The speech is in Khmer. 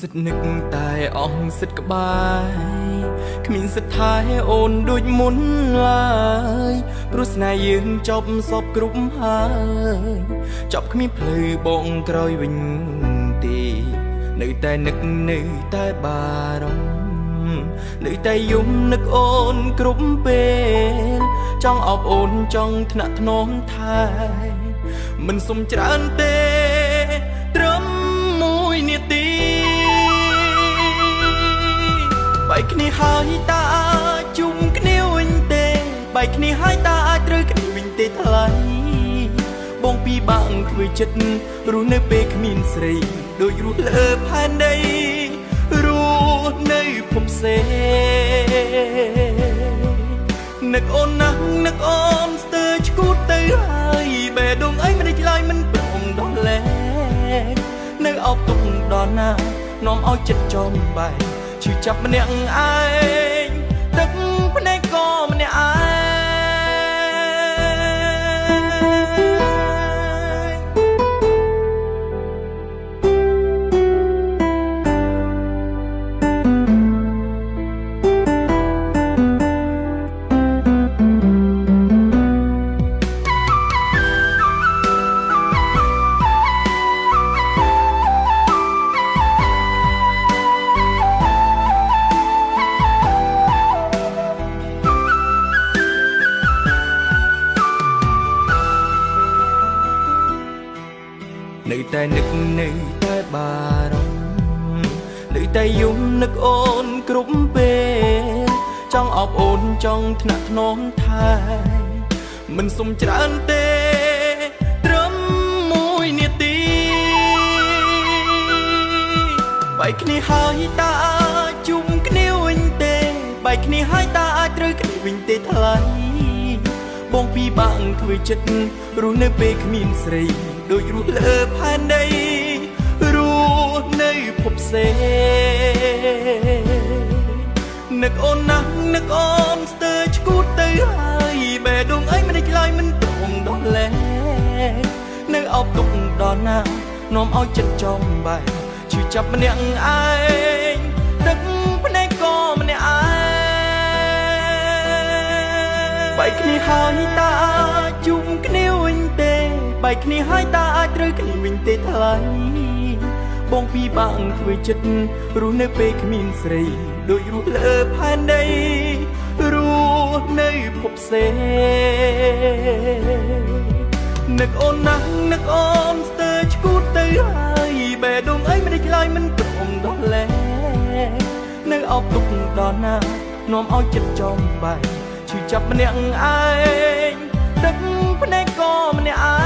សិទ្ធនឹកតែអងសិទ្ធក្បាយគ្មានសិទ្ធថាអូនដូចមុនឡើយព្រោះស្នេហ៍យើងចប់សពគ្រប់ហើយចប់គ្មានភ្លឺបងក្រោយវិញទេនៅតែនឹកនៅតែបារម្ភនៅតែយំនឹកអូនគ្រប់ពេលចង់អបអូនចង់ថ្នាក់ថ្នមថែមិនសុំច្រើនទេត្រឹមមួយនាទីបែកគ្នាហើយតាអាចជុំគ្នាវិញទេបែកគ្នាហើយតាអាចត្រូវគ្នាវិញទេថ្លៃបងពីបាក់ធ្វើចិត្តរស់នៅពេលគ្មានស្រីដូចរស់លើផែនដីរស់នៅភពផ្សេងនឹកអូនណាស់នឹកអូនស្ទើរឈួតទៅហើយបេះដូងអីមិនដេចឡើយមិនព្រមដោះលែងនៅអោបទុកដល់ណានាំឲ្យចិត្តចំបែកឈឺចាប់ម្នាក់ឯងទឹកភ្នែកក៏ម្នាក់ឯងនៅតែនឹកនៅតែបារម្ភនៅតែយំនឹកអូនគ្រប់ពេលចង់អបអូនចង់ថ្នាក់ថ្នមថែមិនសុំច្រើនទេត្រឹមមួយនាទីបែកគ្នាហើយតាអាចជុំគ្នាវិញទេបែកគ្នាហើយតាអាចត្រូវគ្នាវិញទេថ្លៃបងពីបាក់ធ្វើចិត្តរស់នៅពេលគ្មានស្រីដូចរស់លើផែនដីរស់នៅភពផ្សេងនឹកអូនណាស់នឹកអូនស្ទើរឈួតទៅហើយបេះដូងអីមិនដេចឡើយមិនព្រមដោះលែងនៅអោបទុកដល់ណានាំឲ្យចិត្តចំបែកឈឺចាប់ម្នាក់ឯងទឹកភ្នែកក៏ម្នាក់ឯងបែកគ្នាហើយតាជុំគ្នាវិញទេបែកគ្នាហើយតាអាចត្រូវគ្នាវិញទេថ្លៃបងពីបាក់ធ្វើចិត្តរស់នៅពេលគ្មានស្រីដូចរស់លើផែនដីរស់នៅភពផ្សេងនឹកអូនណាស់នឹកអូនស្ទើរឈួតទៅហើយបេះដូងអីមិនដេចឡើយមិនព្រមដោះលែងនៅអោបទុកដល់ណានាំឲ្យចិត្តចំបែកឈឺចាប់ម្នាក់ឯងទឹកភ្នែកក៏ម្នាក់ឯង